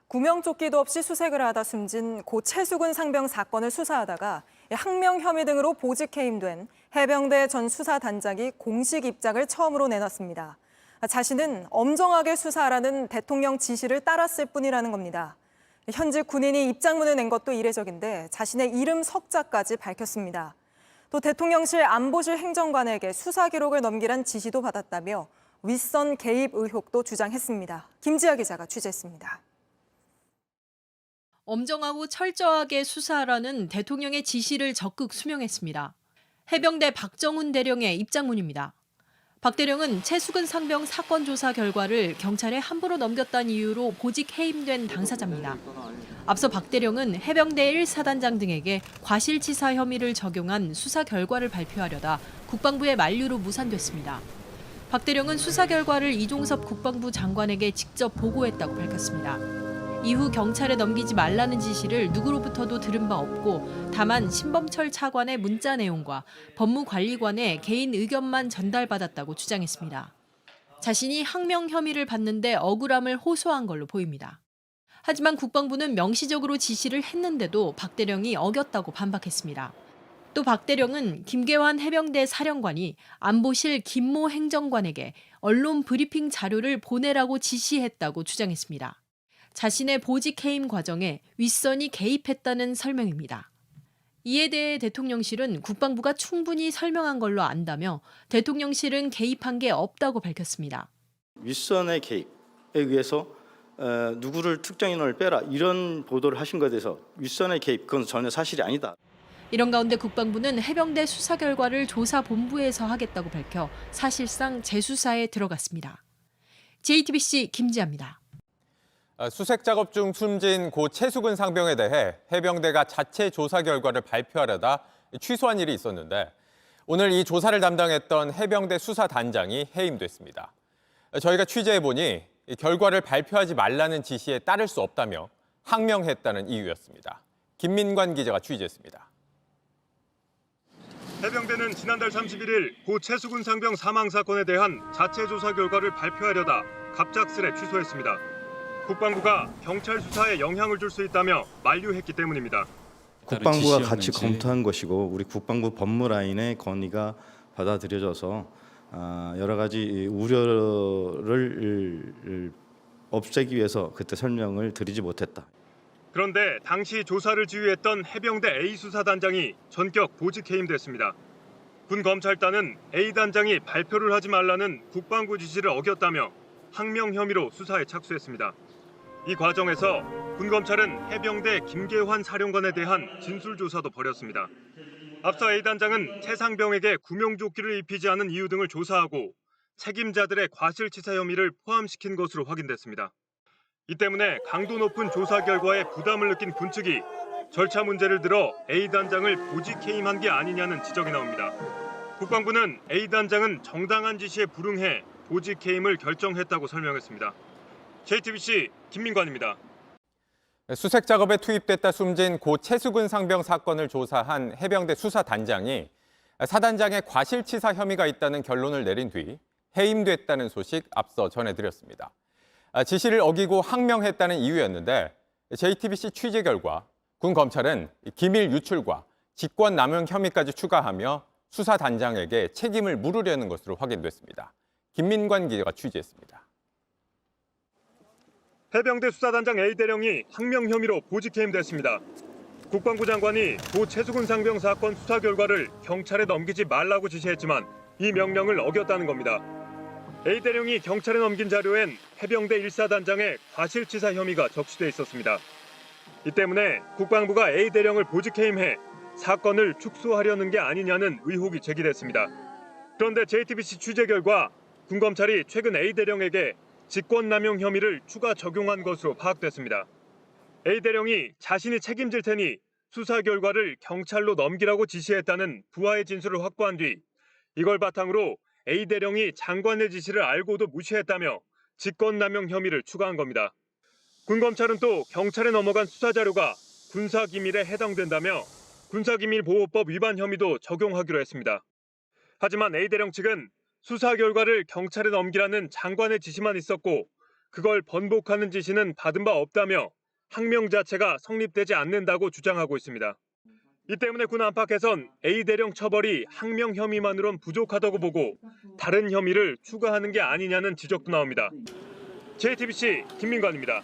구명조끼도 없이 수색을 하다 숨진 고 최수근 상병 사건을 수사하다가 항명 혐의 등으로 보직 해임된 해병대 전 수사단장이 공식 입장을 처음으로 내놨습니다. 자신은 엄정하게 수사하라는 대통령 지시를 따랐을 뿐이라는 겁니다. 현직 군인이 입장문을 낸 것도 이례적인데 자신의 이름 석자까지 밝혔습니다. 또 대통령실 안보실 행정관에게 수사 기록을 넘기란 지시도 받았다며 윗선 개입 의혹도 주장했습니다. 김지아 기자가 취재했습니다. 엄정하고 철저하게 수사하라는 대통령의 지시를 적극 수명했습니다. 해병대 박정훈 대령의 입장문입니다. 박 대령은 최수근 상병 사건 조사 결과를 경찰에 함부로 넘겼다는 이유로 보직 해임된 당사자입니다. 앞서 박 대령은 해병대 1사단장 등에게 과실치사 혐의를 적용한 수사 결과를 발표하려다 국방부의 만류로 무산됐습니다. 박 대령은 수사 결과를 이종섭 국방부 장관에게 직접 보고했다고 밝혔습니다. 이후 경찰에 넘기지 말라는 지시를 누구로부터도 들은 바 없고 다만 신범철 차관의 문자 내용과 법무관리관의 개인 의견만 전달받았다고 주장했습니다. 자신이 항명 혐의를 받는데 억울함을 호소한 걸로 보입니다. 하지만 국방부는 명시적으로 지시를 했는데도 박 대령이 어겼다고 반박했습니다. 또 박 대령은 김계환 해병대 사령관이 안보실 김모 행정관에게 언론 브리핑 자료를 보내라고 지시했다고 주장했습니다. 자신의 보직 해임 과정에 윗선이 개입했다는 설명입니다. 이에 대해 대통령실은 국방부가 충분히 설명한 걸로 안다며 대통령실은 개입한 게 없다고 밝혔습니다. 윗선의 개입에 의해서 누구를 특정 인원을 빼라 이런 보도를 하신 것에 대해서 윗선의 개입 그건 전혀 사실이 아니다. 이런 가운데 국방부는 해병대 수사 결과를 조사본부에서 하겠다고 밝혀 사실상 재수사에 들어갔습니다. JTBC 김지아입니다. 수색 작업 중 숨진 고 최수근 상병에 대해 해병대가 자체 조사 결과를 발표하려다 취소한 일이 있었는데 오늘 이 조사를 담당했던 해병대 수사단장이 해임됐습니다. 저희가 취재해보니 결과를 발표하지 말라는 지시에 따를 수 없다며 항명했다는 이유였습니다. 김민관 기자가 취재했습니다. 해병대는 지난달 31일 고 최수근 상병 사망 사건에 대한 자체 조사 결과를 발표하려다 갑작스레 취소했습니다. 국방부가 경찰 수사에 영향을 줄 수 있다며 만류했기 때문입니다. 국방부가 같이 검토한 것이고 우리 국방부 법무라인의 건의가 받아들여져서 여러 가지 우려를 없애기 위해서 그때 설명을 드리지 못했다. 그런데 당시 조사를 지휘했던 해병대 A 수사단장이 전격 보직 해임됐습니다. 군 검찰단은 A 단장이 발표를 하지 말라는 국방부 지시를 어겼다며 항명 혐의로 수사에 착수했습니다. 이 과정에서 군 검찰은 해병대 김계환 사령관에 대한 진술 조사도 벌였습니다. 앞서 A 단장은 최 상병에게 구명조끼를 입히지 않은 이유 등을 조사하고 책임자들의 과실치사 혐의를 포함시킨 것으로 확인됐습니다. 이 때문에 강도 높은 조사 결과에 부담을 느낀 군 측이 절차 문제를 들어 A 단장을 보직 해임한 게 아니냐는 지적이 나옵니다. 국방부는 A 단장은 정당한 지시에 불응해 보직 해임을 결정했다고 설명했습니다. JTBC 김민관입니다. 수색 작업에 투입됐다 숨진 고 최수근 상병 사건을 조사한 해병대 수사단장이 사단장의 과실치사 혐의가 있다는 결론을 내린 뒤 해임됐다는 소식 앞서 전해드렸습니다. 지시를 어기고 항명했다는 이유였는데 JTBC 취재 결과 군 검찰은 기밀 유출과 직권남용 혐의까지 추가하며 수사단장에게 책임을 물으려는 것으로 확인됐습니다. 김민관 기자가 취재했습니다. 해병대 수사단장 A 대령이 항명 혐의로 보직 해임됐습니다. 국방부 장관이 고 최수근 상병 사건 수사 결과를 경찰에 넘기지 말라고 지시했지만 이 명령을 어겼다는 겁니다. A 대령이 경찰에 넘긴 자료엔 해병대 1사단장의 과실치사 혐의가 적시돼 있었습니다. 이 때문에 국방부가 A 대령을 보직 해임해 사건을 축소하려는 게 아니냐는 의혹이 제기됐습니다. 그런데 JTBC 취재 결과 군 검찰이 최근 A 대령에게 직권남용 혐의를 추가 적용한 것으로 파악됐습니다. A 대령이 자신이 책임질 테니 수사 결과를 경찰로 넘기라고 지시했다는 부하의 진술을 확보한 뒤 이걸 바탕으로 A 대령이 장관의 지시를 알고도 무시했다며 직권남용 혐의를 추가한 겁니다. 군 검찰은 또 경찰에 넘어간 수사 자료가 군사기밀에 해당된다며 군사기밀보호법 위반 혐의도 적용하기로 했습니다. 하지만 A 대령 측은 수사 결과를 경찰에 넘기라는 장관의 지시만 있었고 그걸 번복하는 지시는 받은 바 없다며 항명 자체가 성립되지 않는다고 주장하고 있습니다. 이 때문에 군 안팎에선 A대령 처벌이 항명 혐의만으론 부족하다고 보고 다른 혐의를 추가하는 게 아니냐는 지적도 나옵니다. JTBC 김민관입니다.